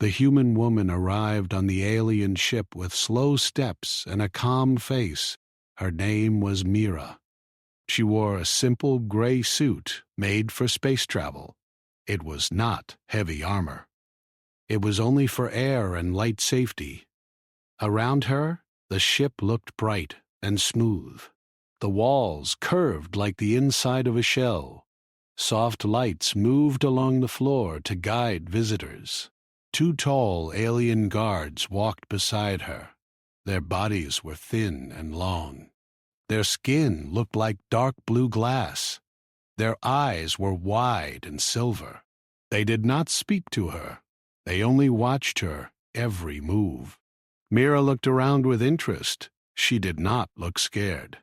The human woman arrived on the alien ship with slow steps and a calm face. Her name was Mira. She wore a simple gray suit made for space travel. It was not heavy armor. It was only for air and light safety. Around her, the ship looked bright and smooth. The walls curved like the inside of a shell. Soft lights moved along the floor to guide visitors. 2 tall alien guards walked beside her. Their bodies were thin and long. Their skin looked like dark blue glass. Their eyes were wide and silver. They did not speak to her. They only watched her every move. Mira looked around with interest. She did not look scared.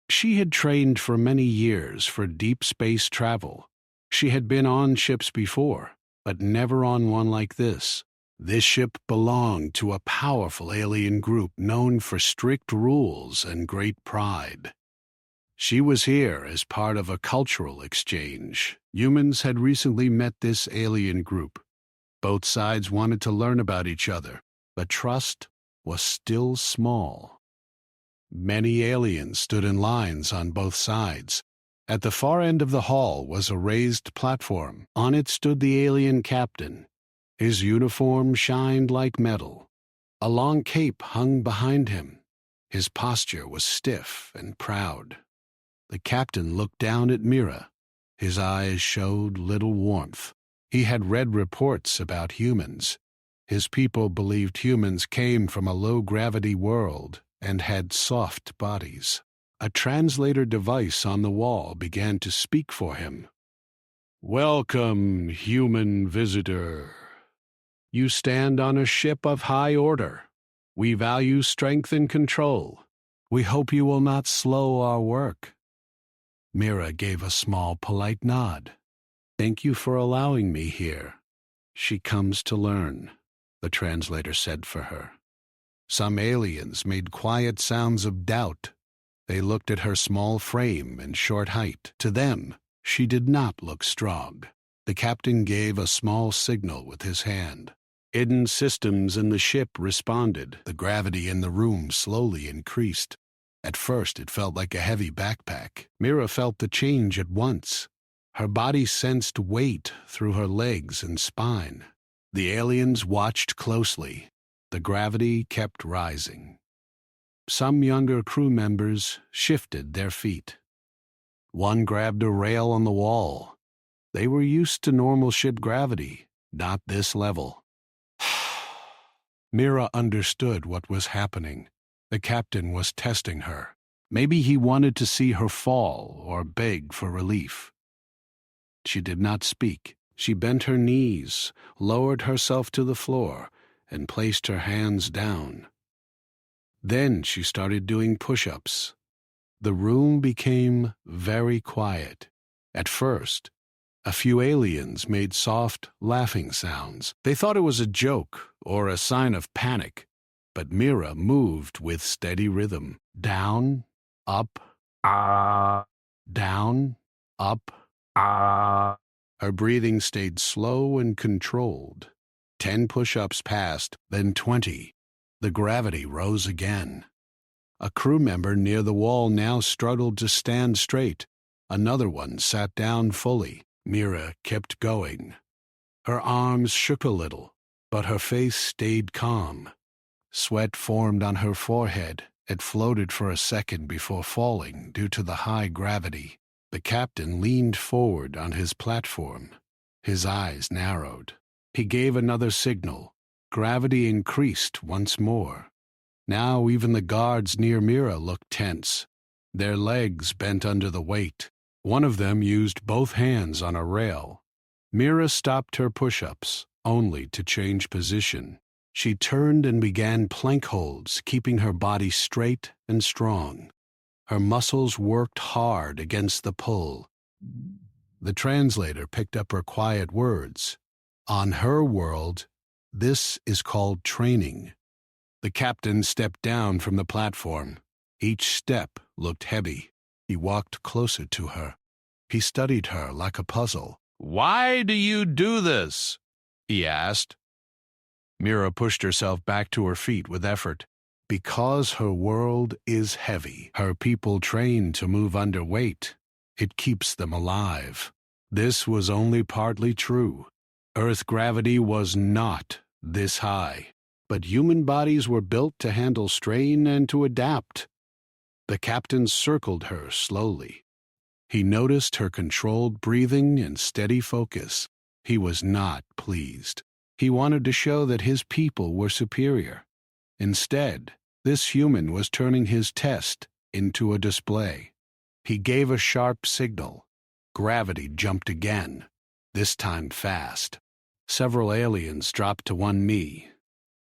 She had trained for many years for deep space travel. She had been on ships before, but never on one like this. This ship belonged to a powerful alien group known for strict rules and great pride. She was here as part of a cultural exchange. Humans had recently met this alien group. Both sides wanted to learn about each other, but trust was still small. Many aliens stood in lines on both sides. At the far end of the hall was a raised platform. On it stood the alien captain. His uniform shined like metal. A long cape hung behind him. His posture was stiff and proud. The captain looked down at Mira. His eyes showed little warmth. He had read reports about humans. His people believed humans came from a low-gravity world and had soft bodies. A translator device on the wall began to speak for him. "Welcome, human visitor. You stand on a ship of high order. We value strength and control. We hope you will not slow our work." Mira gave a small, polite nod. "Thank you for allowing me here. She comes to learn," the translator said for her. Some aliens made quiet sounds of doubt. They looked at her small frame and short height. To them, she did not look strong. The captain gave a small signal with his hand. Hidden systems in the ship responded. The gravity in the room slowly increased. At first, it felt like a heavy backpack. Mira felt the change at once. Her body sensed weight through her legs and spine. The aliens watched closely. The gravity kept rising. Some younger crew members shifted their feet. One grabbed a rail on the wall. They were used to normal ship gravity, not this level. Mira understood what was happening. The captain was testing her. Maybe he wanted to see her fall or beg for relief. She did not speak. She bent her knees, lowered herself to the floor, and placed her hands down. Then she started doing push-ups. The room became very quiet. At first, a few aliens made soft, laughing sounds. They thought it was a joke or a sign of panic, but Mira moved with steady rhythm. Down, up, down, up, Her breathing stayed slow and controlled. 10 push-ups passed, then 20. The gravity rose again. A crew member near the wall now struggled to stand straight. Another one sat down fully. Mira kept going. Her arms shook a little, but her face stayed calm. Sweat formed on her forehead. It floated for a second before falling due to the high gravity. The captain leaned forward on his platform. His eyes narrowed. He gave another signal. Gravity increased once more. Now even the guards near Mira looked tense. Their legs bent under the weight. One of them used both hands on a rail. Mira stopped her push-ups, only to change position. She turned and began plank holds, keeping her body straight and strong. Her muscles worked hard against the pull. The translator picked up her quiet words. On her world, this is called training. The captain stepped down from the platform. Each step looked heavy. He walked closer to her. He studied her like a puzzle. "Why do you do this?" he asked. Mira pushed herself back to her feet with effort. Because her world is heavy, her people trained to move under weight. It keeps them alive. This was only partly true. Earth gravity was not this high, but human bodies were built to handle strain and to adapt. The captain circled her slowly. He noticed her controlled breathing and steady focus. He was not pleased. He wanted to show that his people were superior. Instead, this human was turning his test into a display. He gave a sharp signal. Gravity jumped again, this time fast. Several aliens dropped to one knee.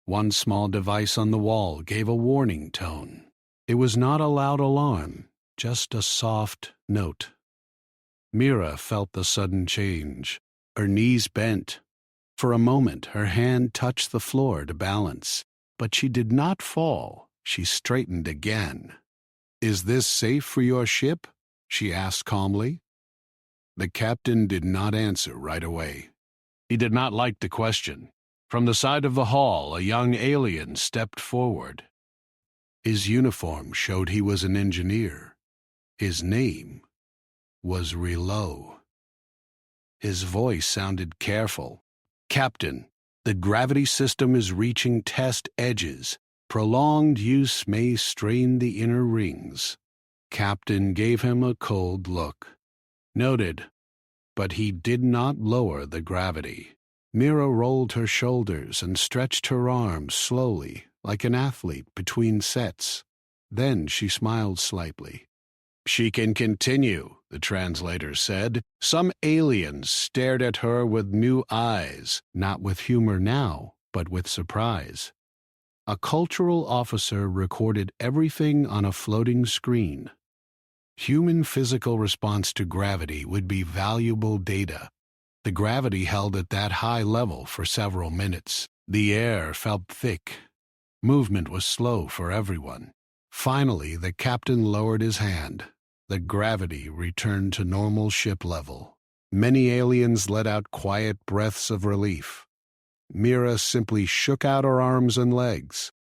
One small device on the wall gave a warning tone. It was not a loud alarm, just a soft note. Mira felt the sudden change. Her knees bent. For a moment, her hand touched the floor to balance, but she did not fall. She straightened again. "Is this safe for your ship?" she asked calmly. The captain did not answer right away. He did not like the question. From the side of the hall, a young alien stepped forward. His uniform showed he was an engineer. His name was Relo. His voice sounded careful. "Captain, the gravity system is reaching test edges. Prolonged use may strain the inner rings." Captain gave him a cold look. "Noted." But he did not lower the gravity. Mira rolled her shoulders and stretched her arms slowly, like an athlete between sets. Then she smiled slightly. "She can continue," the translator said. Some aliens stared at her with new eyes, not with humor now, but with surprise. A cultural officer recorded everything on a floating screen. Human physical response to gravity would be valuable data. The gravity held at that high level for several minutes. The air felt thick. Movement was slow for everyone. Finally, the captain lowered his hand. The gravity returned to normal ship level. Many aliens let out quiet breaths of relief. Mira simply shook out her arms and legs.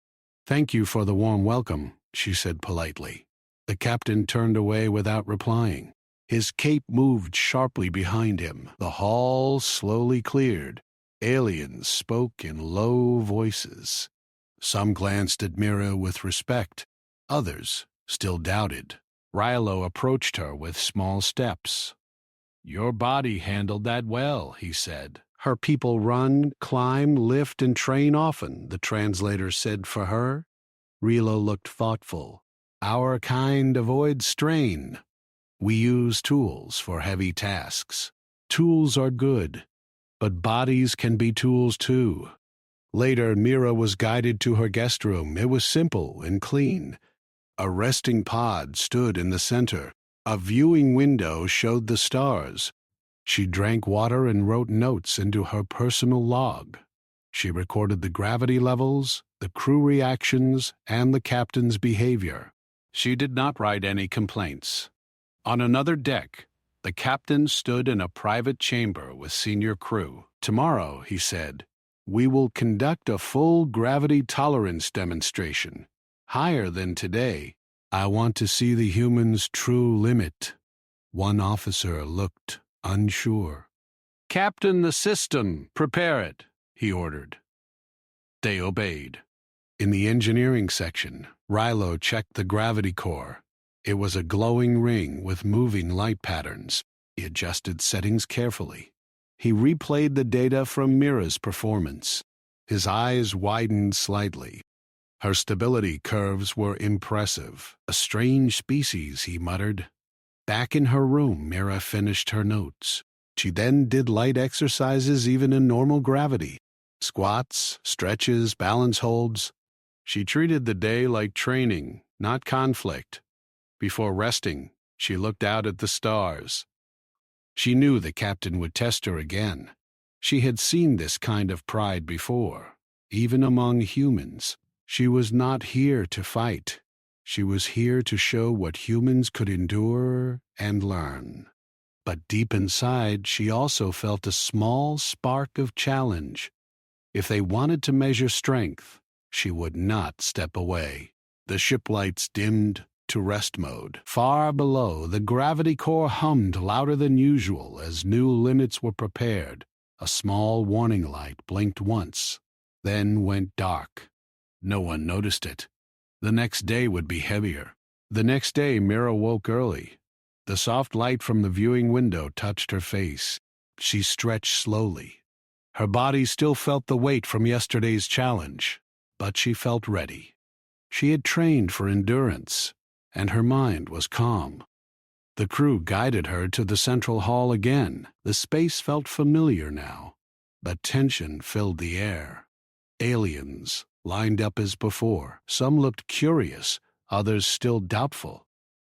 "Thank you for the warm welcome," she said politely. The captain turned away without replying. His cape moved sharply behind him. The hall slowly cleared. Aliens spoke in low voices. Some glanced at Mira with respect. Others still doubted. Rilo approached her with small steps. "Your body handled that well," he said. "Her people run, climb, lift, and train often," the translator said for her. Rilo looked thoughtful. "Our kind avoids strain. We use tools for heavy tasks. Tools are good, but bodies can be tools too." Later, Mira was guided to her guest room. It was simple and clean. A resting pod stood in the center. A viewing window showed the stars. She drank water and wrote notes into her personal log. She recorded the gravity levels, the crew reactions, and the captain's behavior. She did not write any complaints. On another deck, the captain stood in a private chamber with senior crew. "Tomorrow," he said, "we will conduct a full gravity tolerance demonstration. Higher than today. I want to see the human's true limit." One officer looked unsure. "Captain the system, prepare it," he ordered. They obeyed. In the engineering section, Rilo checked the gravity core. It was a glowing ring with moving light patterns. He adjusted settings carefully. He replayed the data from Mira's performance. His eyes widened slightly. Her stability curves were impressive. "A strange species," he muttered. Back in her room, Mira finished her notes. She then did light exercises even in normal gravity. Squats, stretches, balance holds. She treated the day like training, not conflict. Before resting, she looked out at the stars. She knew the captain would test her again. She had seen this kind of pride before, even among humans. She was not here to fight. She was here to show what humans could endure and learn. But deep inside, she also felt a small spark of challenge. If they wanted to measure strength, she would not step away. The ship lights dimmed to rest mode. Far below, the gravity core hummed louder than usual as new limits were prepared. A small warning light blinked once, then went dark. No one noticed it. The next day would be heavier. The next day, Mira woke early. The soft light from the viewing window touched her face. She stretched slowly. Her body still felt the weight from yesterday's challenge, but she felt ready. She had trained for endurance, and her mind was calm. The crew guided her to the central hall again. The space felt familiar now, but tension filled the air. Aliens lined up as before. Some looked curious, others still doubtful.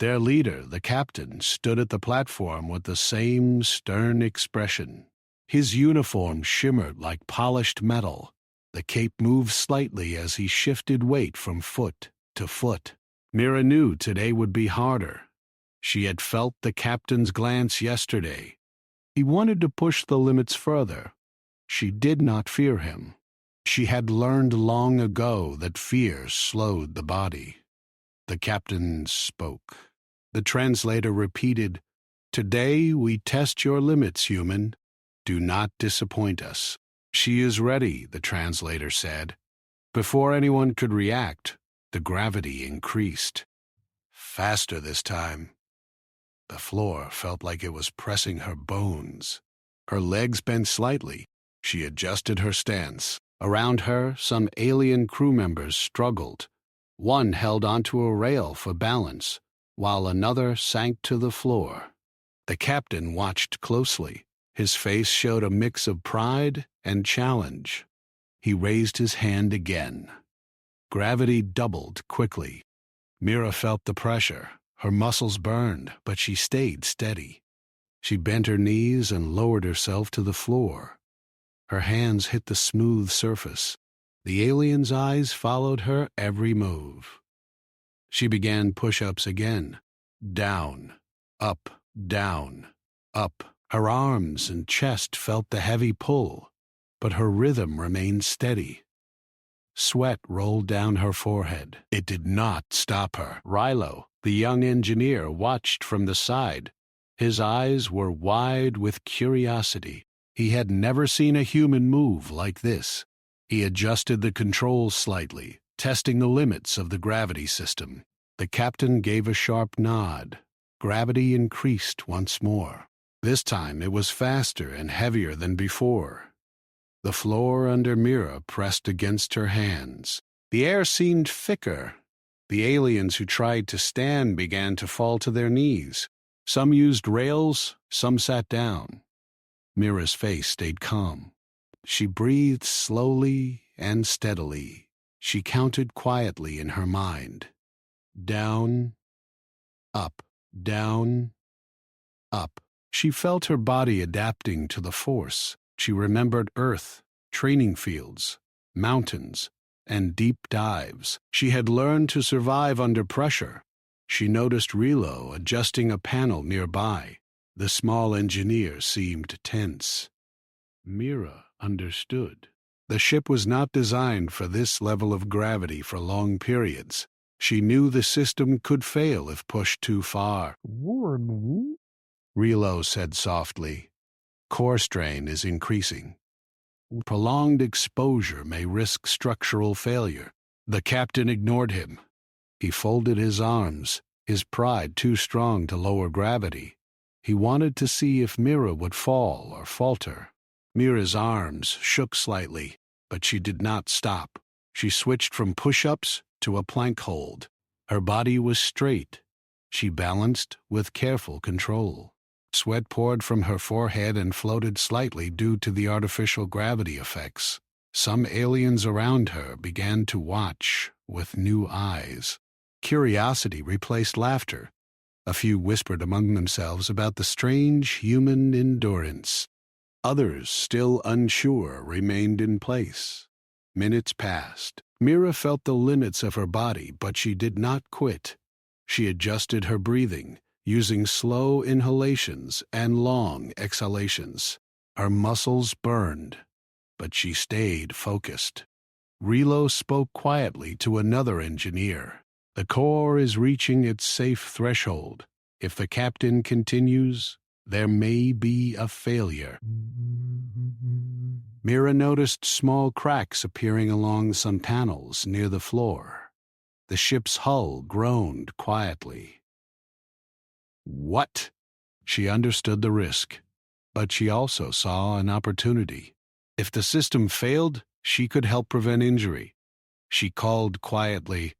Their leader, the captain, stood at the platform with the same stern expression. His uniform shimmered like polished metal. The cape moved slightly as he shifted weight from foot to foot. Mira knew today would be harder. She had felt the captain's glance yesterday. He wanted to push the limits further. She did not fear him. She had learned long ago that fear slowed the body. The captain spoke. The translator repeated, "Today we test your limits, human. Do not disappoint us." "She is ready," the translator said. Before anyone could react, the gravity increased. Faster this time. The floor felt like it was pressing her bones. Her legs bent slightly. She adjusted her stance. Around her, some alien crew members struggled. One held onto a rail for balance, while another sank to the floor. The captain watched closely. His face showed a mix of pride and challenge. He raised his hand again. Gravity doubled quickly. Mira felt the pressure. Her muscles burned, but she stayed steady. She bent her knees and lowered herself to the floor. Her hands hit the smooth surface. The alien's eyes followed her every move. She began push-ups again. Down, up, down, up. Her arms and chest felt the heavy pull, but her rhythm remained steady. Sweat rolled down her forehead. It did not stop her. Rilo, the young engineer, watched from the side. His eyes were wide with curiosity. He had never seen a human move like this. He adjusted the controls slightly, testing the limits of the gravity system. The captain gave a sharp nod. Gravity increased once more. This time it was faster and heavier than before. The floor under Mira pressed against her hands. The air seemed thicker. The aliens who tried to stand began to fall to their knees. Some used rails, some sat down. Mira's face stayed calm. She breathed slowly and steadily. She counted quietly in her mind. Down, up, down, up. She felt her body adapting to the force. She remembered Earth, training fields, mountains, and deep dives. She had learned to survive under pressure. She noticed Rilo adjusting a panel nearby. The small engineer seemed tense. Mira understood. The ship was not designed for this level of gravity for long periods. She knew the system could fail if pushed too far. Rilo said softly, "Core strain is increasing. Prolonged exposure may risk structural failure." The captain ignored him. He folded his arms, his pride too strong to lower gravity. He wanted to see if Mira would fall or falter. Mira's arms shook slightly, but she did not stop. She switched from push-ups to a plank hold. Her body was straight. She balanced with careful control. Sweat poured from her forehead and floated slightly due to the artificial gravity effects. Some aliens around her began to watch with new eyes. Curiosity replaced laughter. A few whispered among themselves about the strange human endurance. Others, still unsure, remained in place. Minutes passed. Mira felt the limits of her body, but she did not quit. She adjusted her breathing, using slow inhalations and long exhalations. Her muscles burned, but she stayed focused. Relo spoke quietly to another engineer. The core is reaching its safe threshold. If the captain continues, there may be a failure. Mira noticed small cracks appearing along some panels near the floor. The ship's hull groaned quietly. What? She understood the risk, but she also saw an opportunity. If the system failed, she could help prevent injury. She called quietly,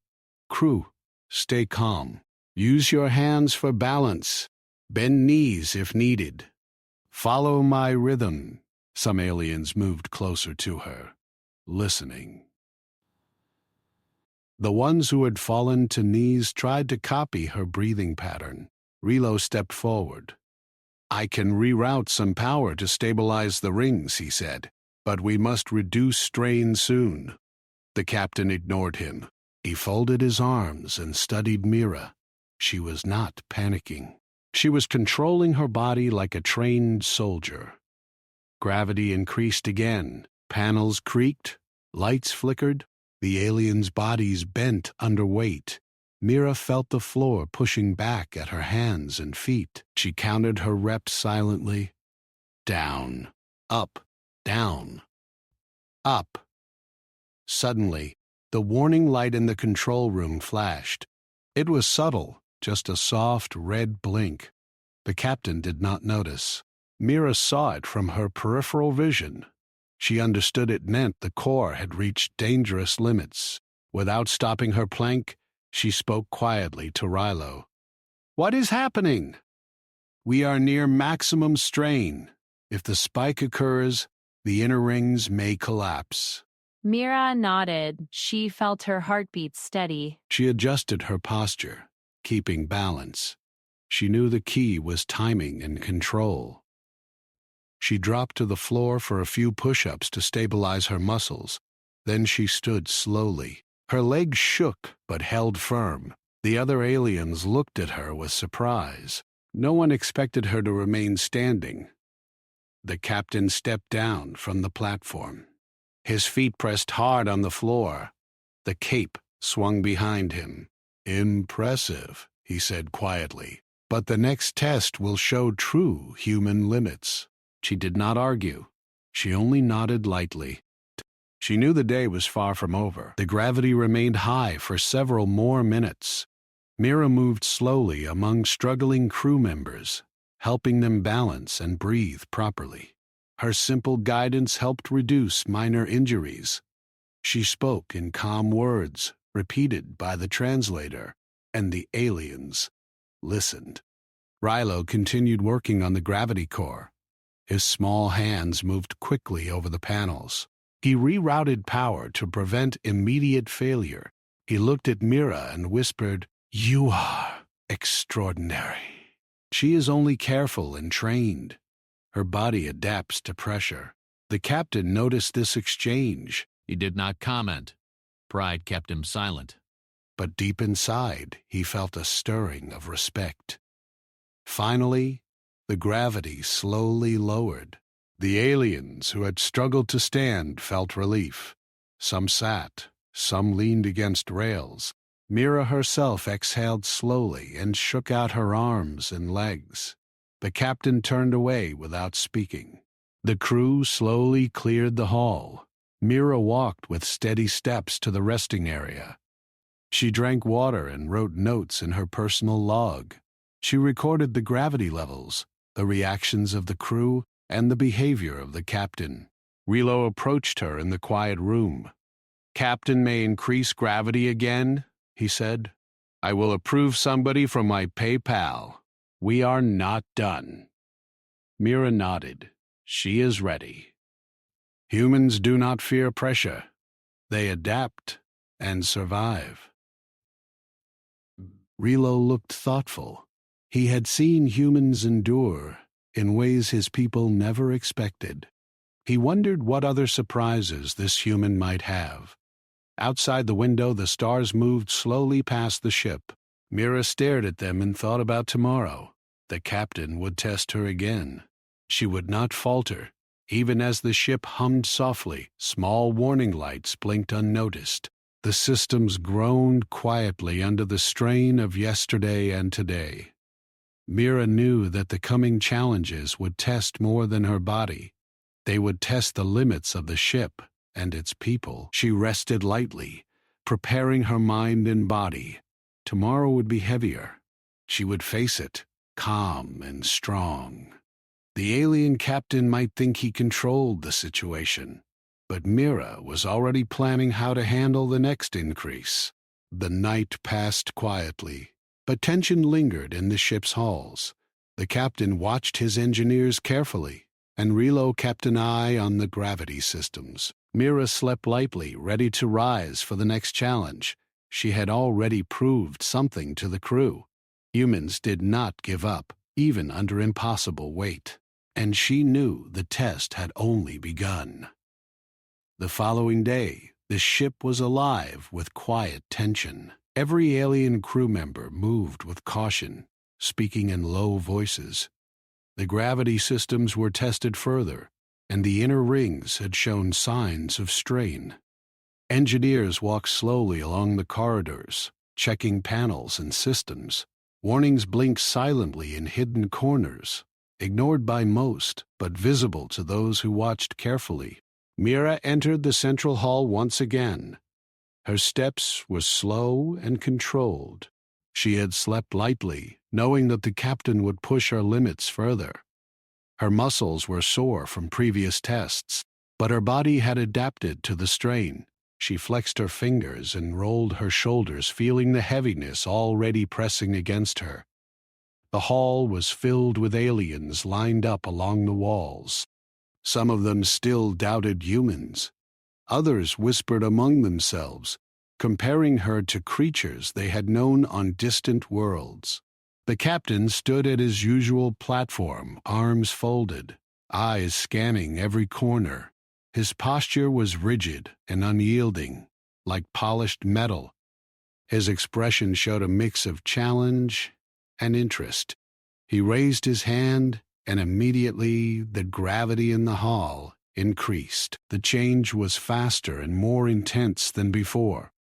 "Crew, stay calm. Use your hands for balance. Bend knees if needed. Follow my rhythm." Some aliens moved closer to her, listening. The ones who had fallen to knees tried to copy her breathing pattern. Relo stepped forward. "I can reroute some power to stabilize the rings," he said, "but we must reduce strain soon." The captain ignored him. He folded his arms and studied Mira. She was not panicking. She was controlling her body like a trained soldier. Gravity increased again. Panels creaked. Lights flickered. The aliens' bodies bent under weight. Mira felt the floor pushing back at her hands and feet. She counted her reps silently. Down, up, down, up. Suddenly, the warning light in the control room flashed. It was subtle, just a soft red blink. The captain did not notice. Mira saw it from her peripheral vision. She understood it meant the core had reached dangerous limits. Without stopping her plank, she spoke quietly to Rilo. "What is happening?" "We are near maximum strain. If the spike occurs, the inner rings may collapse." Mira nodded. She felt her heartbeat steady. She adjusted her posture, keeping balance. She knew the key was timing and control. She dropped to the floor for a few push-ups to stabilize her muscles. Then she stood slowly. Her legs shook but held firm. The other aliens looked at her with surprise. No one expected her to remain standing. The captain stepped down from the platform. His feet pressed hard on the floor. The cape swung behind him. "Impressive," he said quietly. "But the next test will show true human limits." She did not argue. She only nodded lightly. She knew the day was far from over. The gravity remained high for several more minutes. Mira moved slowly among struggling crew members, helping them balance and breathe properly. Her simple guidance helped reduce minor injuries. She spoke in calm words, repeated by the translator, and the aliens listened. Rilo continued working on the gravity core. His small hands moved quickly over the panels. He rerouted power to prevent immediate failure. He looked at Mira and whispered, "You are extraordinary." She is only careful and trained. Her body adapts to pressure. The captain noticed this exchange. He did not comment. Pride kept him silent. But deep inside, he felt a stirring of respect. Finally, the gravity slowly lowered. The aliens who had struggled to stand felt relief. Some sat, some leaned against rails. Mira herself exhaled slowly and shook out her arms and legs. The captain turned away without speaking. The crew slowly cleared the hall. Mira walked with steady steps to the resting area. She drank water and wrote notes in her personal log. She recorded the gravity levels, the reactions of the crew, and the behavior of the captain. Relo approached her in the quiet room. "Captain may increase gravity again," he said. "I will approve somebody from my PayPal. We are not done." Mira nodded. She is ready. Humans do not fear pressure. They adapt and survive. Relo looked thoughtful. He had seen humans endure in ways his people never expected. He wondered what other surprises this human might have. Outside the window, the stars moved slowly past the ship. Mira stared at them and thought about tomorrow. The captain would test her again. She would not falter. Even as the ship hummed softly, small warning lights blinked unnoticed. The systems groaned quietly under the strain of yesterday and today. Mira knew that the coming challenges would test more than her body. They would test the limits of the ship and its people. She rested lightly, preparing her mind and body. Tomorrow would be heavier. She would face it, calm and strong. The alien captain might think he controlled the situation, but Mira was already planning how to handle the next increase. The night passed quietly, but tension lingered in the ship's halls. The captain watched his engineers carefully, and Relo kept an eye on the gravity systems. Mira slept lightly, ready to rise for the next challenge. She had already proved something to the crew. Humans did not give up, even under impossible weight. And she knew the test had only begun. The following day, the ship was alive with quiet tension. Every alien crew member moved with caution, speaking in low voices. The gravity systems were tested further, and the inner rings had shown signs of strain. Engineers walked slowly along the corridors, checking panels and systems. Warnings blinked silently in hidden corners, ignored by most, but visible to those who watched carefully. Mira entered the central hall once again. Her steps were slow and controlled. She had slept lightly, knowing that the captain would push her limits further. Her muscles were sore from previous tests, but her body had adapted to the strain. She flexed her fingers and rolled her shoulders, feeling the heaviness already pressing against her. The hall was filled with aliens lined up along the walls. Some of them still doubted humans. Others whispered among themselves, comparing her to creatures they had known on distant worlds. The captain stood at his usual platform, arms folded, eyes scanning every corner. His posture was rigid and unyielding, like polished metal. His expression showed a mix of challenge and interest. He raised his hand, and immediately the gravity in the hall increased. The change was faster and more intense than before.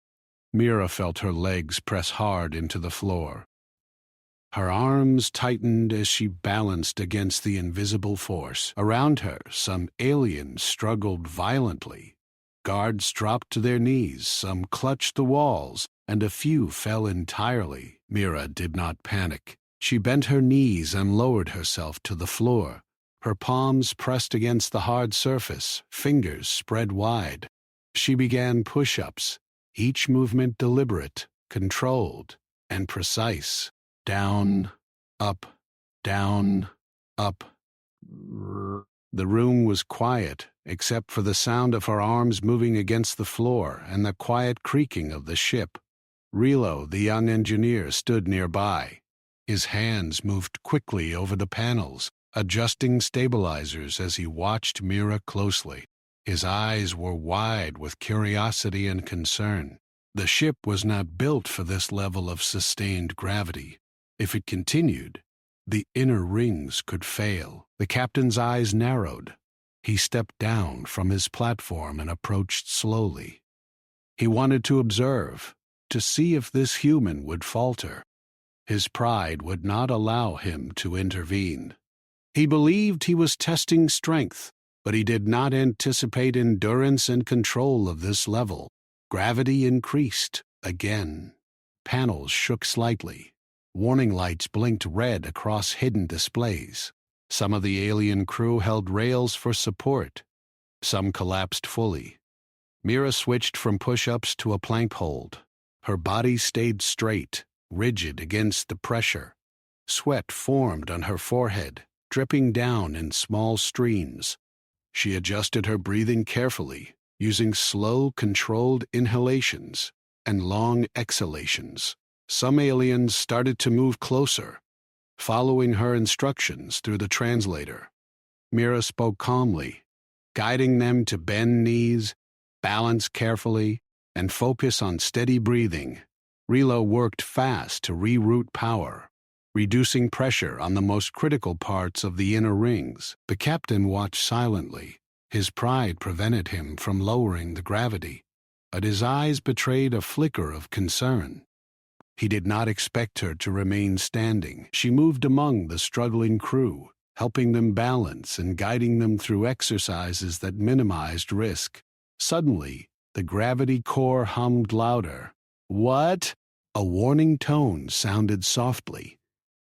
Mira felt her legs press hard into the floor. Her arms tightened as she balanced against the invisible force. Around her, some aliens struggled violently. Guards dropped to their knees, some clutched the walls, and a few fell entirely. Mira did not panic. She bent her knees and lowered herself to the floor. Her palms pressed against the hard surface, fingers spread wide. She began push-ups, each movement deliberate, controlled, and precise. Down, up, down, up. The room was quiet, except for the sound of her arms moving against the floor and the quiet creaking of the ship. Relo, the young engineer, stood nearby. His hands moved quickly over the panels, adjusting stabilizers as he watched Mira closely. His eyes were wide with curiosity and concern. The ship was not built for this level of sustained gravity. If it continued, the inner rings could fail. The captain's eyes narrowed. He stepped down from his platform and approached slowly. He wanted to observe, to see if this human would falter. His pride would not allow him to intervene. He believed he was testing strength, but he did not anticipate endurance and control of this level. Gravity increased again. Panels shook slightly. Warning lights blinked red across hidden displays. Some of the alien crew held rails for support. Some collapsed fully. Mira switched from push-ups to a plank hold. Her body stayed straight, rigid against the pressure. Sweat formed on her forehead, dripping down in small streams. She adjusted her breathing carefully, using slow, controlled inhalations and long exhalations. Some aliens started to move closer, following her instructions through the translator. Mira spoke calmly, guiding them to bend knees, balance carefully, and focus on steady breathing. Relo worked fast to reroute power. reducing pressure on the most critical parts of the inner rings. The captain watched silently. His pride prevented him from lowering the gravity, but his eyes betrayed a flicker of concern. He did not expect her to remain standing. She moved among the struggling crew, helping them balance and guiding them through exercises that minimized risk. Suddenly, the gravity core hummed louder. "What?" A warning tone sounded softly.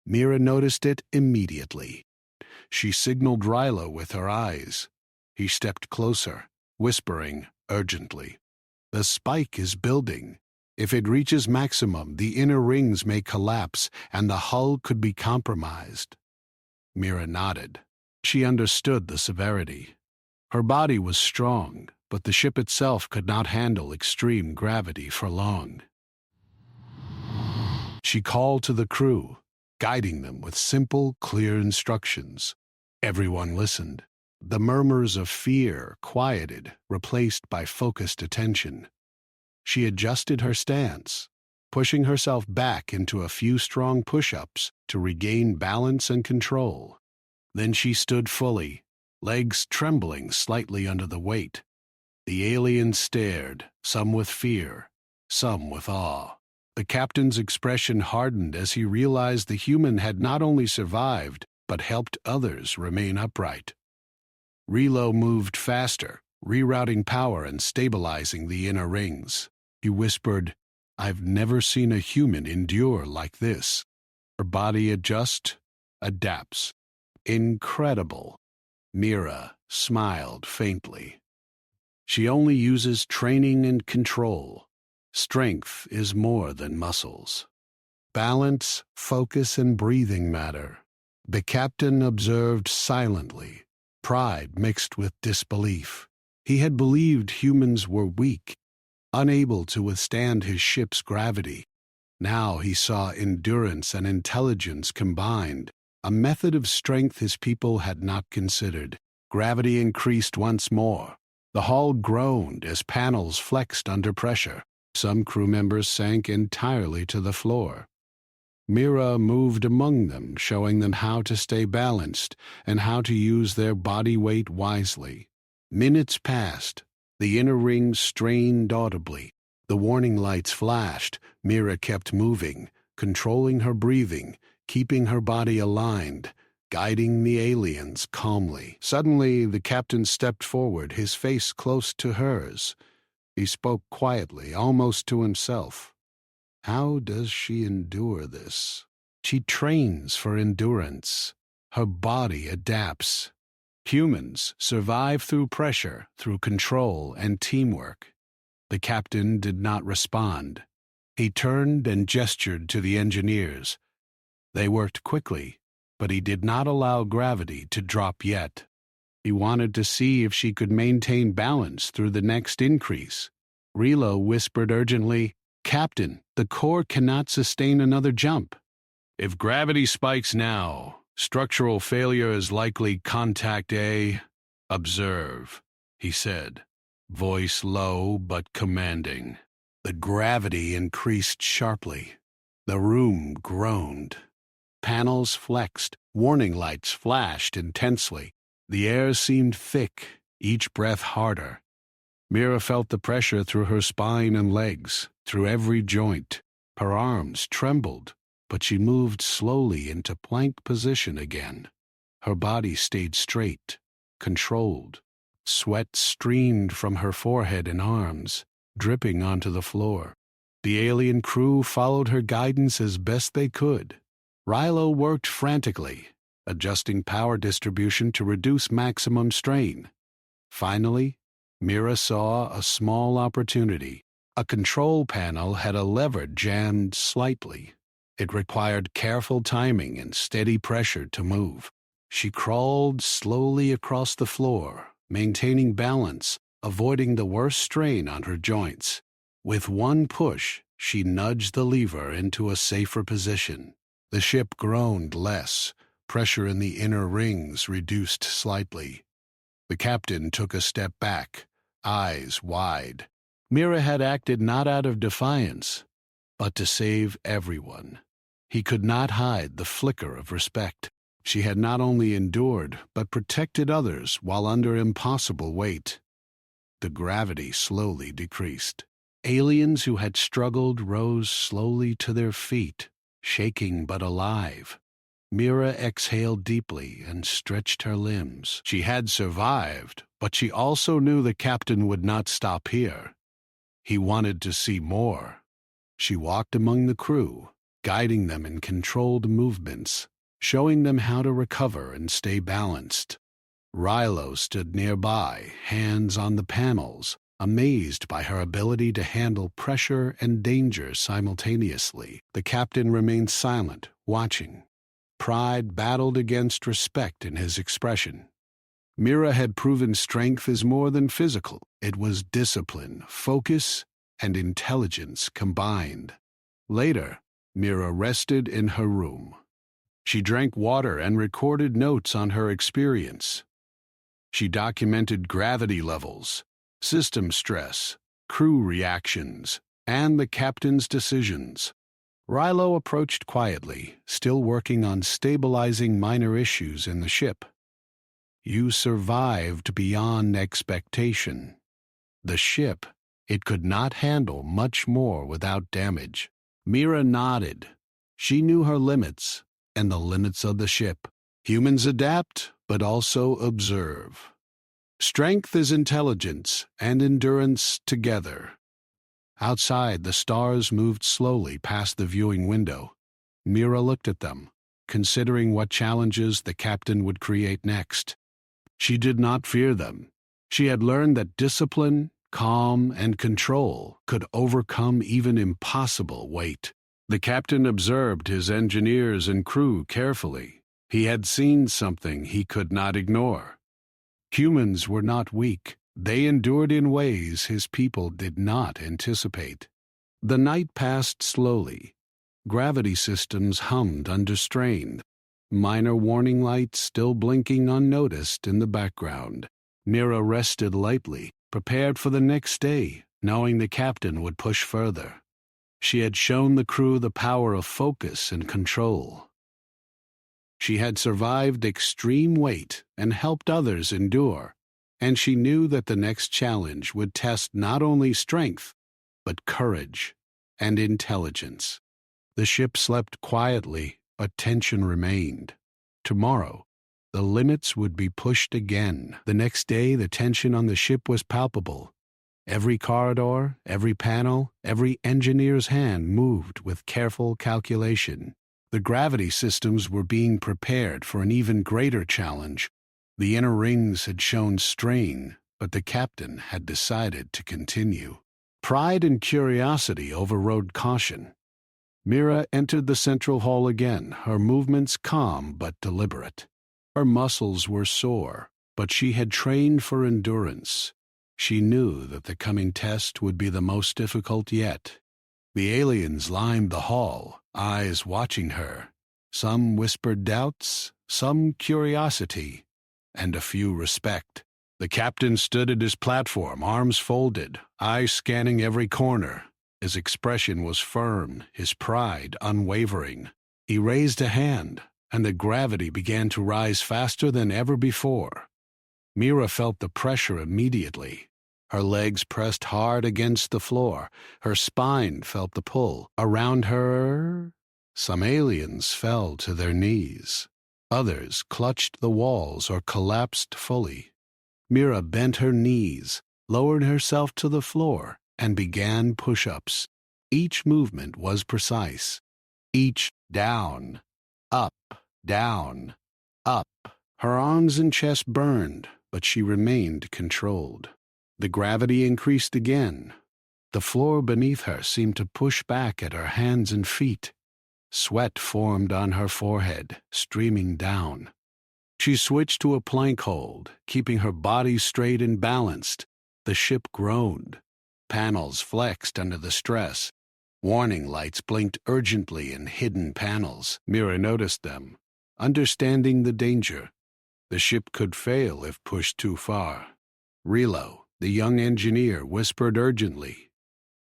Mira noticed it immediately. She signaled Rilo with her eyes. He stepped closer, whispering urgently, "The spike is building. If it reaches maximum, the inner rings may collapse and the hull could be compromised." Mira nodded. She understood the severity. Her body was strong, but the ship itself could not handle extreme gravity for long. She called to the crew, guiding them with simple, clear instructions. Everyone listened. The murmurs of fear quieted, replaced by focused attention. She adjusted her stance, pushing herself back into a few strong push-ups to regain balance and control. Then she stood fully, legs trembling slightly under the weight. The aliens stared, some with fear, some with awe. The captain's expression hardened as he realized the human had not only survived, but helped others remain upright. Rilo moved faster, rerouting power and stabilizing the inner rings. He whispered, "I've never seen a human endure like this." Her body adapts. Incredible. Mira smiled faintly. She only uses training and control. Strength is more than muscles. Balance, focus, and breathing matter. The captain observed silently, pride mixed with disbelief. He had believed humans were weak, unable to withstand his ship's gravity. Now he saw endurance and intelligence combined, a method of strength his people had not considered. Gravity increased once more. The hull groaned as panels flexed under pressure. Some crew members sank entirely to the floor. Mira moved among them, showing them how to stay balanced and how to use their body weight wisely. Minutes passed. The inner rings strained audibly. The warning lights flashed. Mira kept moving, controlling her breathing, keeping her body aligned, guiding the aliens calmly. Suddenly, the captain stepped forward, his face close to hers. He spoke quietly, almost to himself. "How does she endure this?" "She trains for endurance. Her body adapts. Humans survive through pressure, through control and teamwork." The captain did not respond. He turned and gestured to the engineers. They worked quickly, but he did not allow gravity to drop yet. He wanted to see if she could maintain balance through the next increase. Rilo whispered urgently, "Captain, the core cannot sustain another jump." "If gravity spikes now, structural failure is likely contact A. Observe," he said, voice low but commanding. The gravity increased sharply. The room groaned. Panels flexed, warning lights flashed intensely. The air seemed thick, each breath harder. Mira felt the pressure through her spine and legs, through every joint. Her arms trembled, but she moved slowly into plank position again. Her body stayed straight, controlled. Sweat streamed from her forehead and arms, dripping onto the floor. The alien crew followed her guidance as best they could. Rilo worked frantically, adjusting power distribution to reduce maximum strain. Finally, Mira saw a small opportunity. A control panel had a lever jammed slightly. It required careful timing and steady pressure to move. She crawled slowly across the floor, maintaining balance, avoiding the worst strain on her joints. With one push, she nudged the lever into a safer position. The ship groaned less. Pressure in the inner rings reduced slightly. The captain took a step back, eyes wide. Mira had acted not out of defiance, but to save everyone. He could not hide the flicker of respect. She had not only endured, but protected others while under impossible weight. The gravity slowly decreased. Aliens who had struggled rose slowly to their feet, shaking but alive. Mira exhaled deeply and stretched her limbs. She had survived, but she also knew the captain would not stop here. He wanted to see more. She walked among the crew, guiding them in controlled movements, showing them how to recover and stay balanced. Rilo stood nearby, hands on the panels, amazed by her ability to handle pressure and danger simultaneously. The captain remained silent, watching. Pride battled against respect in his expression. Mira had proven strength is more than physical. It was discipline, focus, and intelligence combined. Later, Mira rested in her room. She drank water and recorded notes on her experience. She documented gravity levels, system stress, crew reactions, and the captain's decisions. Rilo approached quietly, still working on stabilizing minor issues in the ship. You survived beyond expectation. The ship, it could not handle much more without damage. Mira nodded. She knew her limits, and the limits of the ship. Humans adapt, but also observe. Strength is intelligence and endurance together. Outside, the stars moved slowly past the viewing window. Mira looked at them, considering what challenges the captain would create next. She did not fear them. She had learned that discipline, calm, and control could overcome even impossible weight. The captain observed his engineers and crew carefully. He had seen something he could not ignore. Humans were not weak. They endured in ways his people did not anticipate. The night passed slowly. Gravity systems hummed under strain. Minor warning lights still blinking unnoticed in the background. Mira rested lightly, prepared for the next day, knowing the captain would push further. She had shown the crew the power of focus and control. She had survived extreme weight and helped others endure, and she knew that the next challenge would test not only strength, but courage and intelligence. The ship slept quietly, but tension remained. Tomorrow, the limits would be pushed again. The next day, the tension on the ship was palpable. Every corridor, every panel, every engineer's hand moved with careful calculation. The gravity systems were being prepared for an even greater challenge. The inner rings had shown strain, but the captain had decided to continue. Pride and curiosity overrode caution. Mira entered the central hall again, her movements calm but deliberate. Her muscles were sore, but she had trained for endurance. She knew that the coming test would be the most difficult yet. The aliens lined the hall, eyes watching her. Some whispered doubts, some curiosity, and a few respect. The captain stood at his platform, arms folded, eyes scanning every corner. His expression was firm, his pride unwavering. He raised a hand, and the gravity began to rise faster than ever before. Mira felt the pressure immediately. Her legs pressed hard against the floor. Her spine felt the pull. Around her, some aliens fell to their knees. Others clutched the walls or collapsed fully. Mira bent her knees, lowered herself to the floor, and began push-ups. Each movement was precise. Each down, up, down, up. Her arms and chest burned, but she remained controlled. The gravity increased again. The floor beneath her seemed to push back at her hands and feet. Sweat formed on her forehead, streaming down. She switched to a plank hold, keeping her body straight and balanced. The ship groaned. Panels flexed under the stress. Warning lights blinked urgently in hidden panels. Mira noticed them, understanding the danger. The ship could fail if pushed too far. Rilo, the young engineer, whispered urgently,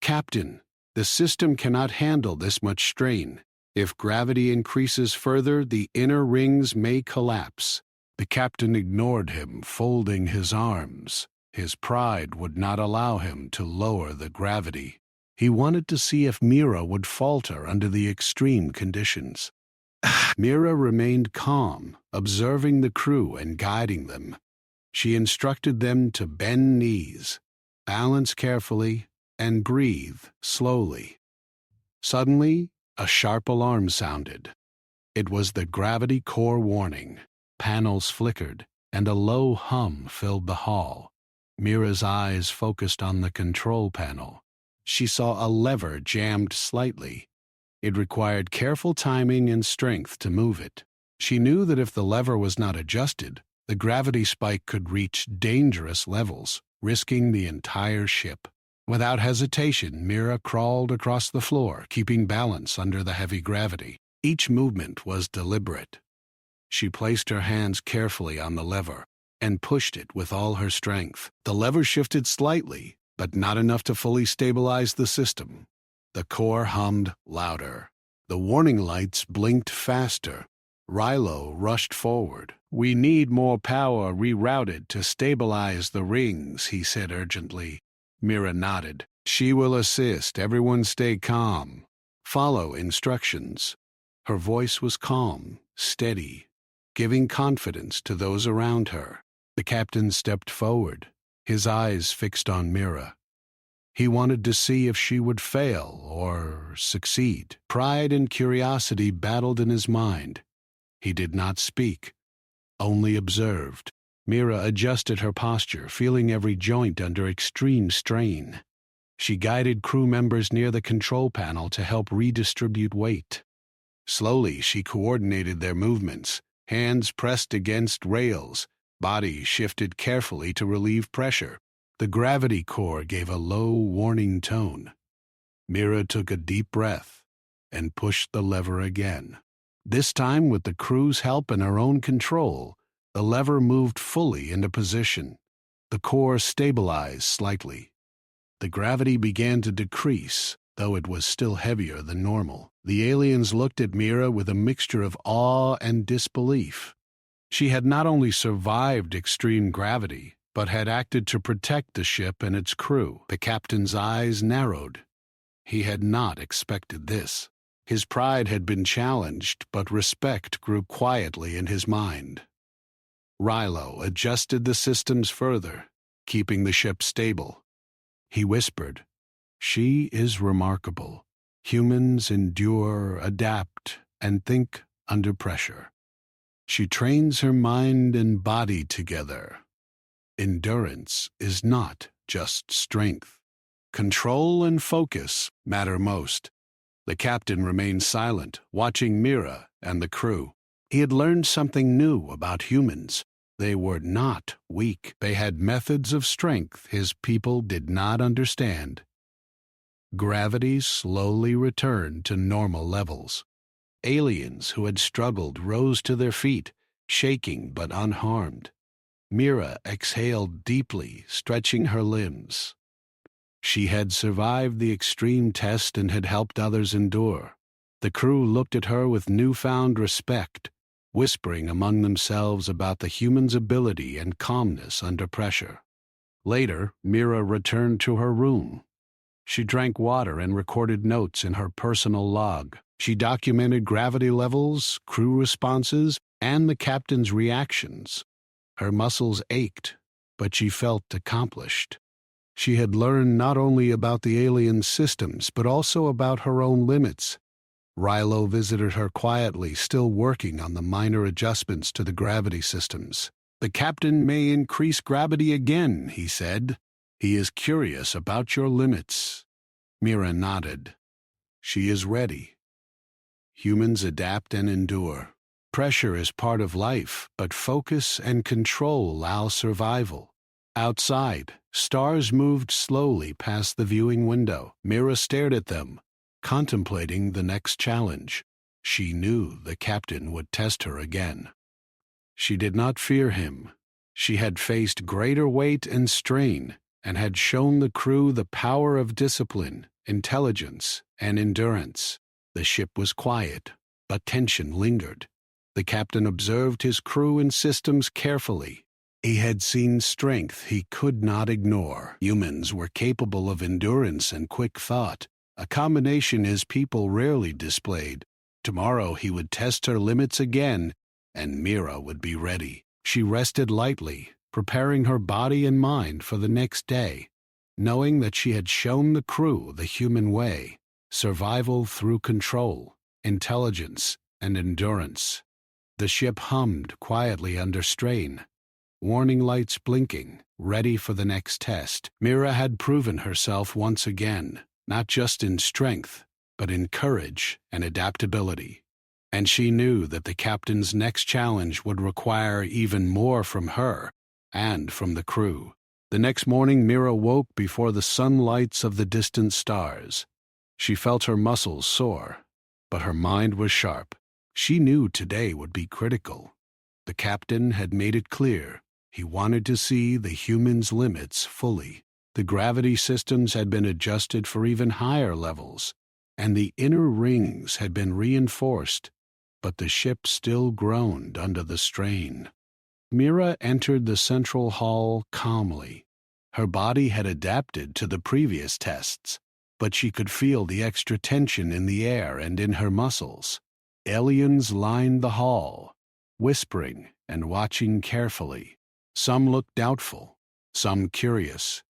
"Captain, the system cannot handle this much strain. If gravity increases further, the inner rings may collapse. The captain ignored him, folding his arms. His pride would not allow him to lower the gravity. He wanted to see if Mira would falter under the extreme conditions. Mira remained calm, observing the crew and guiding them. She instructed them to bend knees, balance carefully, and breathe slowly. Suddenly, a sharp alarm sounded. It was the gravity core warning. Panels flickered, and a low hum filled the hall. Mira's eyes focused on the control panel. She saw a lever jammed slightly. It required careful timing and strength to move it. She knew that if the lever was not adjusted, the gravity spike could reach dangerous levels, risking the entire ship. Without hesitation, Mira crawled across the floor, keeping balance under the heavy gravity. Each movement was deliberate. She placed her hands carefully on the lever and pushed it with all her strength. The lever shifted slightly, but not enough to fully stabilize the system. The core hummed louder. The warning lights blinked faster. Rilo rushed forward. "We need more power rerouted to stabilize the rings," he said urgently. Mira nodded. "She will assist. Everyone stay calm. Follow instructions." Her voice was calm, steady, giving confidence to those around her. The captain stepped forward, his eyes fixed on Mira. He wanted to see if she would fail or succeed. Pride and curiosity battled in his mind. He did not speak, only observed. Mira adjusted her posture, feeling every joint under extreme strain. She guided crew members near the control panel to help redistribute weight. Slowly, she coordinated their movements. Hands pressed against rails, body shifted carefully to relieve pressure. The gravity core gave a low, warning tone. Mira took a deep breath and pushed the lever again. This time, with the crew's help and her own control, the lever moved fully into position. The core stabilized slightly. The gravity began to decrease, though it was still heavier than normal. The aliens looked at Mira with a mixture of awe and disbelief. She had not only survived extreme gravity, but had acted to protect the ship and its crew. The captain's eyes narrowed. He had not expected this. His pride had been challenged, but respect grew quietly in his mind. Rilo adjusted the systems further, keeping the ship stable. He whispered, "She is remarkable. Humans endure, adapt, and think under pressure. She trains her mind and body together. Endurance is not just strength. Control and focus matter most." The captain remained silent, watching Mira and the crew. He had learned something new about humans. They were not weak. They had methods of strength his people did not understand. Gravity slowly returned to normal levels. Aliens who had struggled rose to their feet, shaking but unharmed. Mira exhaled deeply, stretching her limbs. She had survived the extreme test and had helped others endure. The crew looked at her with newfound respect, whispering among themselves about the human's ability and calmness under pressure. Later, Mira returned to her room. She drank water and recorded notes in her personal log. She documented gravity levels, crew responses, and the captain's reactions. Her muscles ached, but she felt accomplished. She had learned not only about the alien systems, but also about her own limits. Rilo visited her quietly, still working on the minor adjustments to the gravity systems. "The captain may increase gravity again," he said. "He is curious about your limits." Mira nodded. She is ready. Humans adapt and endure. Pressure is part of life, but focus and control allow survival. Outside, stars moved slowly past the viewing window. Mira stared at them, contemplating the next challenge. She knew the captain would test her again. She did not fear him. She had faced greater weight and strain, and had shown the crew the power of discipline, intelligence, and endurance. The ship was quiet, but tension lingered. The captain observed his crew and systems carefully. He had seen strength he could not ignore. Humans were capable of endurance and quick thought, a combination his people rarely displayed. Tomorrow he would test her limits again, and Mira would be ready. She rested lightly, preparing her body and mind for the next day, knowing that she had shown the crew the human way: survival through control, intelligence, and endurance. The ship hummed quietly under strain, warning lights blinking, ready for the next test. Mira had proven herself once again, not just in strength, but in courage and adaptability. And she knew that the captain's next challenge would require even more from her and from the crew. The next morning, Mira woke before the sunlights of the distant stars. She felt her muscles sore, but her mind was sharp. She knew today would be critical. The captain had made it clear he wanted to see the humans' limits fully. The gravity systems had been adjusted for even higher levels, and the inner rings had been reinforced, but the ship still groaned under the strain. Mira entered the central hall calmly. Her body had adapted to the previous tests, but she could feel the extra tension in the air and in her muscles. Aliens lined the hall, whispering and watching carefully. Some looked doubtful, some curious,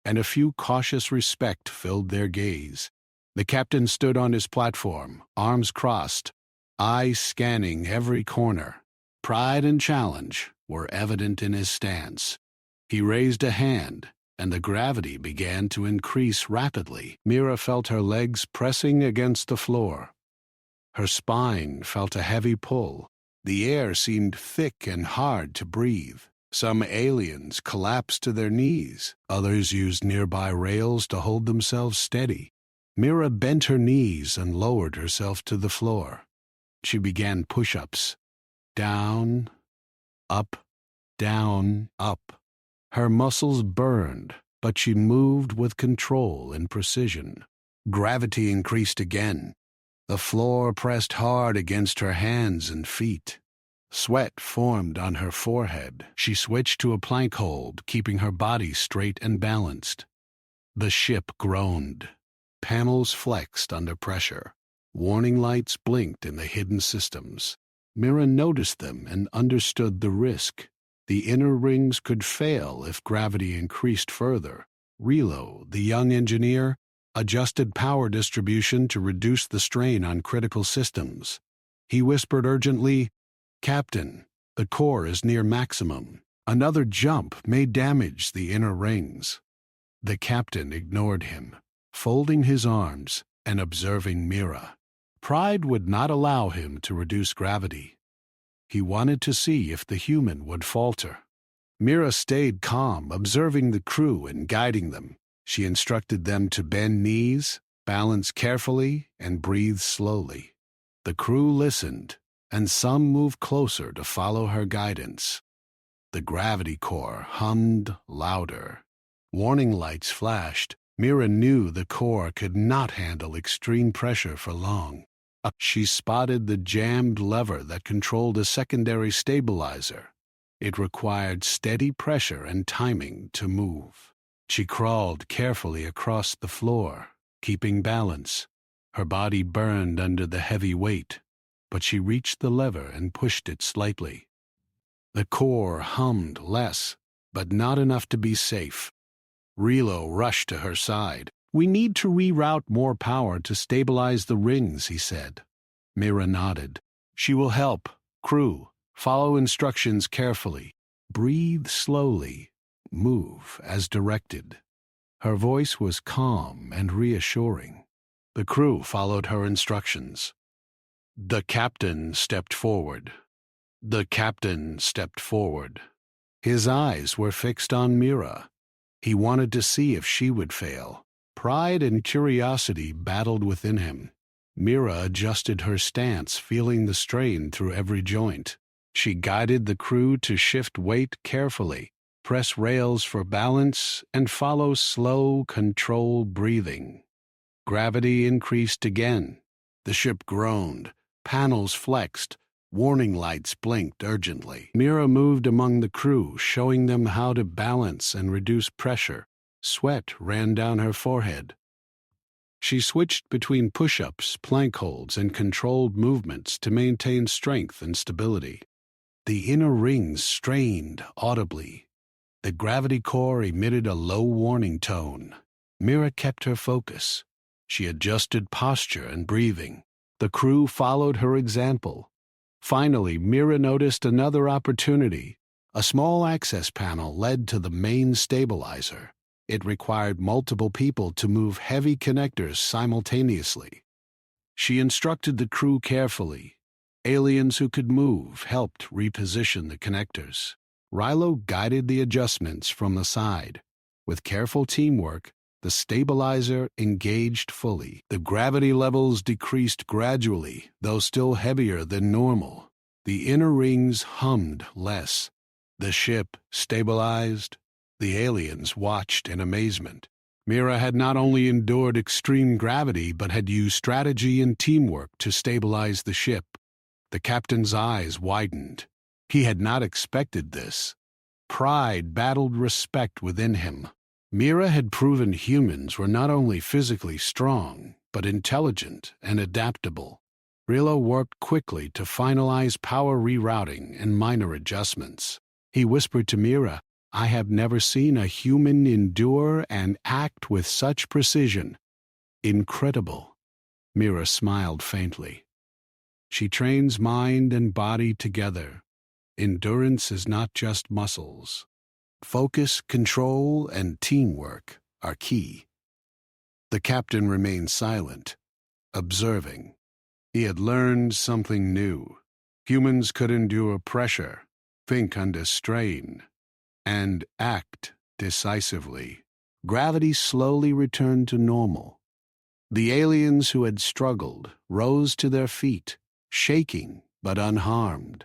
and a few cautious respect filled their gaze. The captain stood on his platform, arms crossed, eyes scanning every corner. Pride and challenge were evident in his stance. He raised a hand, and the gravity began to increase rapidly. Mira felt her legs pressing against the floor. Her spine felt a heavy pull. The air seemed thick and hard to breathe. Some aliens collapsed to their knees. Others used nearby rails to hold themselves steady. Mira bent her knees and lowered herself to the floor. She began push-ups. Down, up, down, up. Her muscles burned, but she moved with control and precision. Gravity increased again. The floor pressed hard against her hands and feet. Sweat formed on her forehead. She switched to a plank hold, keeping her body straight and balanced. The ship groaned. Panels flexed under pressure. Warning lights blinked in the hidden systems. Mira noticed them and understood the risk. The inner rings could fail if gravity increased further. Relo, the young engineer, adjusted power distribution to reduce the strain on critical systems. He whispered urgently, "Captain, the core is near maximum. Another jump may damage the inner rings." The captain ignored him, folding his arms and observing Mira. Pride would not allow him to reduce gravity. He wanted to see if the human would falter. Mira stayed calm, observing the crew and guiding them. She instructed them to bend knees, balance carefully, and breathe slowly. The crew listened, and some moved closer to follow her guidance. The gravity core hummed louder. Warning lights flashed. Mira knew the core could not handle extreme pressure for long. She spotted the jammed lever that controlled a secondary stabilizer. It required steady pressure and timing to move. She crawled carefully across the floor, keeping balance. Her body burned under the heavy weight, but she reached the lever and pushed it slightly. The core hummed less, but not enough to be safe. Relo rushed to her side. "We need to reroute more power to stabilize the rings," he said. Mira nodded. "She will help. Crew, follow instructions carefully. Breathe slowly. Move as directed." Her voice was calm and reassuring. The crew followed her instructions. The captain stepped forward. The captain stepped forward. His eyes were fixed on Mira. He wanted to see if she would fail. Pride and curiosity battled within him. Mira adjusted her stance, feeling the strain through every joint. She guided the crew to shift weight carefully, press rails for balance, and follow slow, controlled breathing. Gravity increased again. The ship groaned, panels flexed, warning lights blinked urgently. Mira moved among the crew, showing them how to balance and reduce pressure. Sweat ran down her forehead. She switched between push-ups, plank holds, and controlled movements to maintain strength and stability. The inner rings strained audibly. The gravity core emitted a low warning tone. Mira kept her focus. She adjusted posture and breathing. The crew followed her example. Finally, Mira noticed another opportunity. A small access panel led to the main stabilizer. It required multiple people to move heavy connectors simultaneously. She instructed the crew carefully. Aliens who could move helped reposition the connectors. Rilo guided the adjustments from the side. With careful teamwork, the stabilizer engaged fully. The gravity levels decreased gradually, though still heavier than normal. The inner rings hummed less. The ship stabilized. The aliens watched in amazement. Mira had not only endured extreme gravity, but had used strategy and teamwork to stabilize the ship. The captain's eyes widened. He had not expected this. Pride battled respect within him. Mira had proven humans were not only physically strong, but intelligent and adaptable. Rilo worked quickly to finalize power rerouting and minor adjustments. He whispered to Mira, "I have never seen a human endure and act with such precision." Incredible. Mira smiled faintly. She trains mind and body together. Endurance is not just muscles. Focus, control, and teamwork are key. The captain remained silent, observing. He had learned something new. Humans could endure pressure, think under strain, and act decisively. Gravity slowly returned to normal. The aliens who had struggled rose to their feet, shaking but unharmed.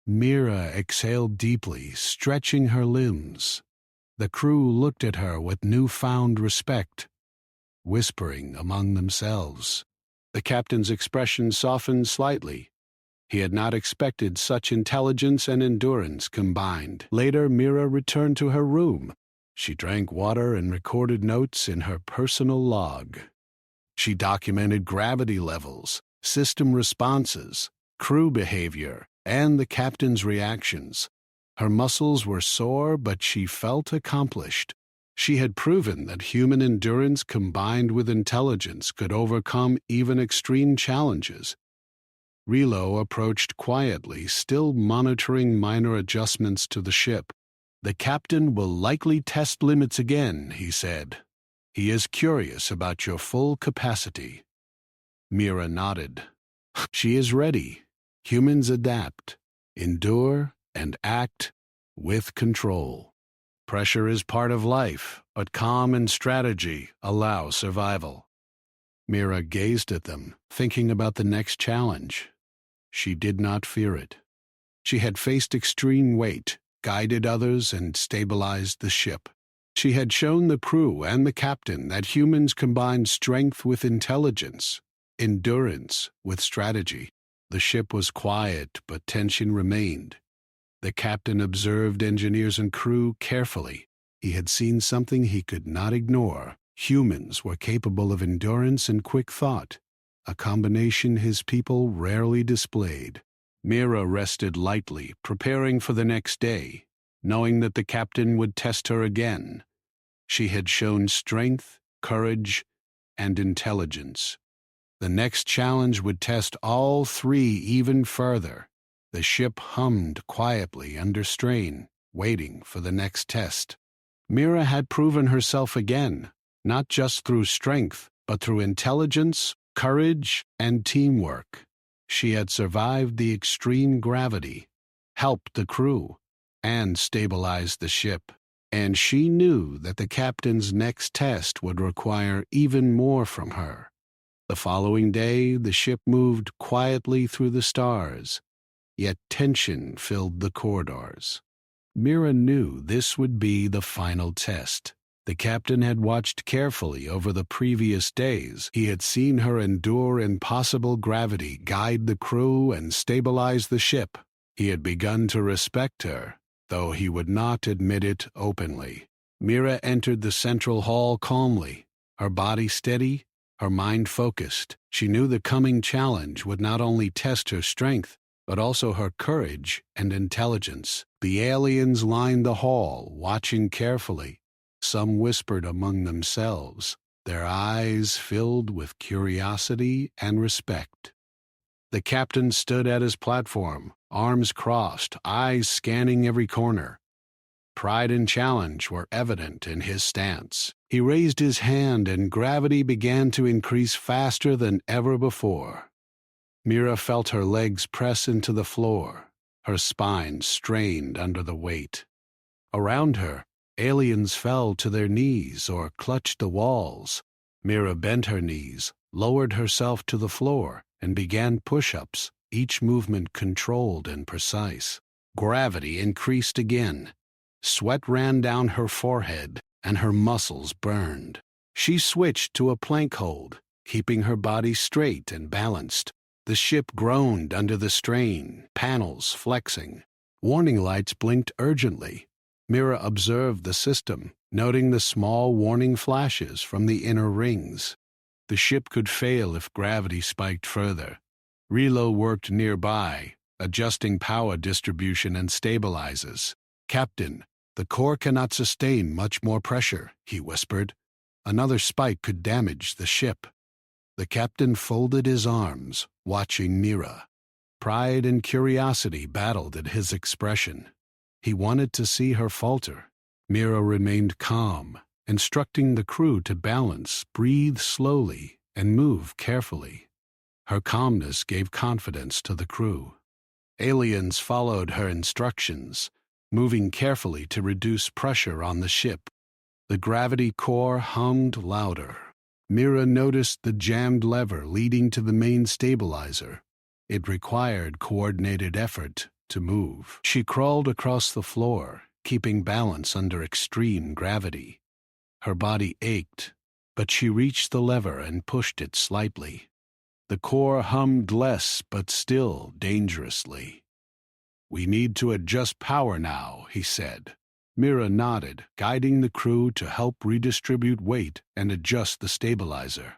Mira exhaled deeply, stretching her limbs. The crew looked at her with newfound respect, whispering among themselves. The captain's expression softened slightly. He had not expected such intelligence and endurance combined. Later, Mira returned to her room. She drank water and recorded notes in her personal log. She documented gravity levels, system responses, crew behavior, and the captain's reactions. Her muscles were sore, but she felt accomplished. She had proven that human endurance combined with intelligence could overcome even extreme challenges. Rilo approached quietly, still monitoring minor adjustments to the ship. "The captain will likely test limits again," he said. "He is curious about your full capacity." Mira nodded. "She is ready. Humans adapt, endure, and act with control. Pressure is part of life, but calm and strategy allow survival." Mira gazed at them, thinking about the next challenge. She did not fear it. She had faced extreme weight, guided others, and stabilized the ship. She had shown the crew and the captain that humans combine strength with intelligence, endurance with strategy. The ship was quiet, but tension remained. The captain observed engineers and crew carefully. He had seen something he could not ignore. Humans were capable of endurance and quick thought, a combination his people rarely displayed. Mira rested lightly, preparing for the next day, knowing that the captain would test her again. She had shown strength, courage, and intelligence. The next challenge would test all three even further. The ship hummed quietly under strain, waiting for the next test. Mira had proven herself again, not just through strength, but through intelligence, courage, and teamwork. She had survived the extreme gravity, helped the crew, and stabilized the ship. And she knew that the captain's next test would require even more from her. The following day, the ship moved quietly through the stars, yet tension filled the corridors. Mira knew this would be the final test. The captain had watched carefully over the previous days. He had seen her endure impossible gravity, guide the crew, and stabilize the ship. He had begun to respect her, though he would not admit it openly. Mira entered the central hall calmly, her body steady, her mind focused. She knew the coming challenge would not only test her strength, but also her courage and intelligence. The aliens lined the hall, watching carefully. Some whispered among themselves, their eyes filled with curiosity and respect. The captain stood at his platform, arms crossed, eyes scanning every corner. Pride and challenge were evident in his stance. He raised his hand and gravity began to increase faster than ever before. Mira felt her legs press into the floor, her spine strained under the weight. Around her, aliens fell to their knees or clutched the walls. Mira bent her knees, lowered herself to the floor, and began push-ups, each movement controlled and precise. Gravity increased again. Sweat ran down her forehead, and her muscles burned. She switched to a plank hold, keeping her body straight and balanced. The ship groaned under the strain, panels flexing. Warning lights blinked urgently. Mira observed the system, noting the small warning flashes from the inner rings. The ship could fail if gravity spiked further. Relo worked nearby, adjusting power distribution and stabilizers. "Captain, the core cannot sustain much more pressure," he whispered. "Another spike could damage the ship." The captain folded his arms, watching Mira. Pride and curiosity battled at his expression. He wanted to see her falter. Mira remained calm, instructing the crew to balance, breathe slowly, and move carefully. Her calmness gave confidence to the crew. Aliens followed her instructions, moving carefully to reduce pressure on the ship. The gravity core hummed louder. Mira noticed the jammed lever leading to the main stabilizer. It required coordinated effort to move. She crawled across the floor, keeping balance under extreme gravity. Her body ached, but she reached the lever and pushed it slightly. The core hummed less, but still dangerously. "We need to adjust power now," he said. Mira nodded, guiding the crew to help redistribute weight and adjust the stabilizer.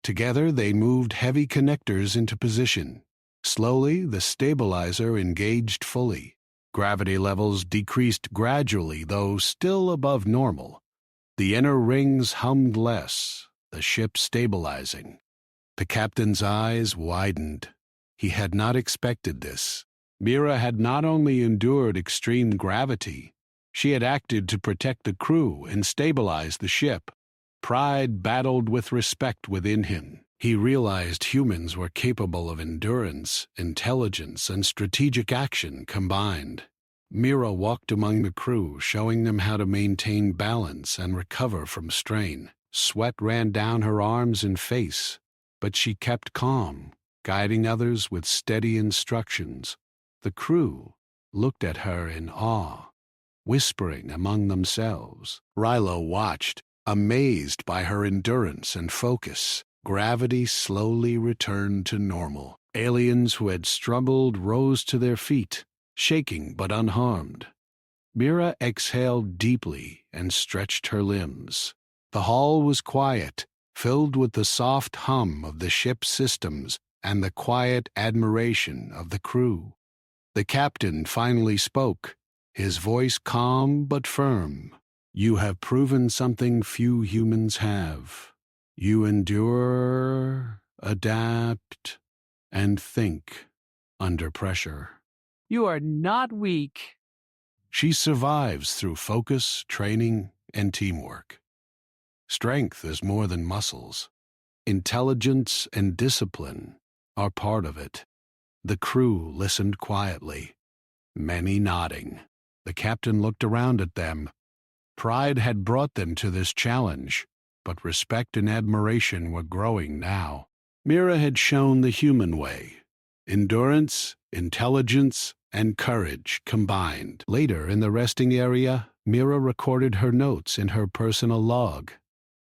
Together they moved heavy connectors into position. Slowly, the stabilizer engaged fully. Gravity levels decreased gradually, though still above normal. The inner rings hummed less, the ship stabilizing. The captain's eyes widened. He had not expected this. Mira had not only endured extreme gravity, she had acted to protect the crew and stabilize the ship. Pride battled with respect within him. He realized humans were capable of endurance, intelligence, and strategic action combined. Mira walked among the crew, showing them how to maintain balance and recover from strain. Sweat ran down her arms and face, but she kept calm, guiding others with steady instructions. The crew looked at her in awe, whispering among themselves. Rilo watched, amazed by her endurance and focus. Gravity slowly returned to normal. Aliens who had struggled rose to their feet, shaking but unharmed. Mira exhaled deeply and stretched her limbs. The hall was quiet, filled with the soft hum of the ship's systems and the quiet admiration of the crew. The captain finally spoke, his voice calm but firm. "You have proven something few humans have. You endure, adapt, and think under pressure. You are not weak." She survives through focus, training, and teamwork. Strength is more than muscles. Intelligence and discipline are part of it. The crew listened quietly, many nodding. The captain looked around at them. Pride had brought them to this challenge, but respect and admiration were growing now. Mira had shown the human way. Endurance, intelligence, and courage combined. Later, in the resting area, Mira recorded her notes in her personal log.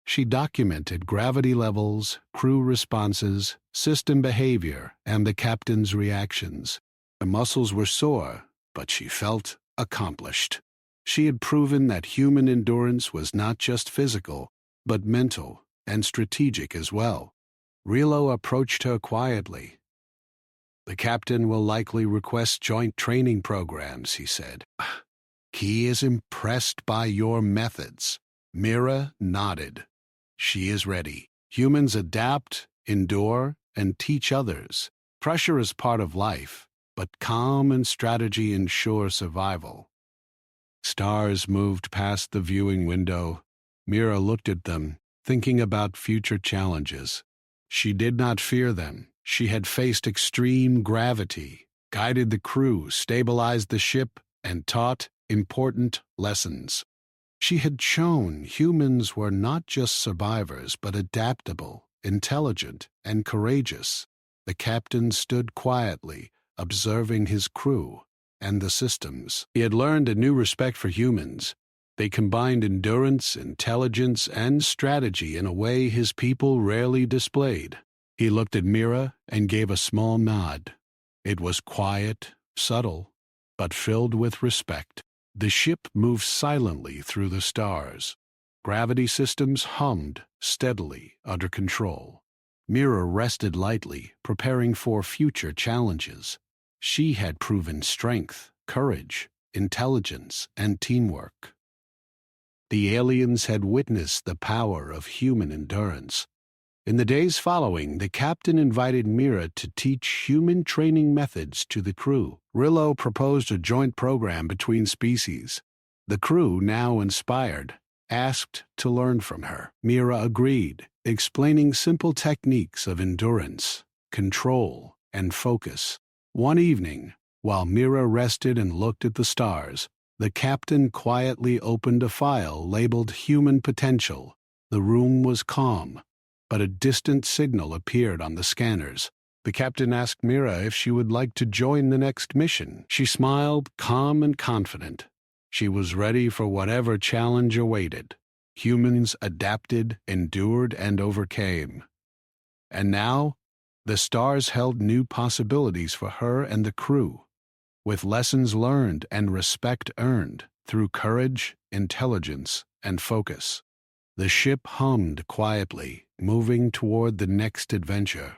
She documented gravity levels, crew responses, system behavior, and the captain's reactions. The muscles were sore, but she felt accomplished. She had proven that human endurance was not just physical, but mental and strategic as well. Rilo approached her quietly. "The captain will likely request joint training programs," he said. "He is impressed by your methods." Mira nodded. "She is ready. Humans adapt, endure, and teach others. Pressure is part of life, but calm and strategy ensure survival." Stars moved past the viewing window. Mira looked at them, thinking about future challenges. She did not fear them. She had faced extreme gravity, guided the crew, stabilized the ship, and taught important lessons. She had shown humans were not just survivors, but adaptable, intelligent, and courageous. The captain stood quietly, observing his crew and the systems. He had learned a new respect for humans. They combined endurance, intelligence, and strategy in a way his people rarely displayed. He looked at Mira and gave a small nod. It was quiet, subtle, but filled with respect. The ship moved silently through the stars. Gravity systems hummed steadily under control. Mira rested lightly, preparing for future challenges. She had proven strength, courage, intelligence, and teamwork. The aliens had witnessed the power of human endurance. In the days following, the captain invited Mira to teach human training methods to the crew. Rilo proposed a joint program between species. The crew, now inspired, asked to learn from her. Mira agreed, explaining simple techniques of endurance, control, and focus. One evening, while Mira rested and looked at the stars, the captain quietly opened a file labeled Human Potential. The room was calm, but a distant signal appeared on the scanners. The captain asked Mira if she would like to join the next mission. She smiled, calm and confident. She was ready for whatever challenge awaited. Humans adapted, endured, and overcame. And now, the stars held new possibilities for her and the crew, with lessons learned and respect earned through courage, intelligence, and focus. The ship hummed quietly, moving toward the next adventure.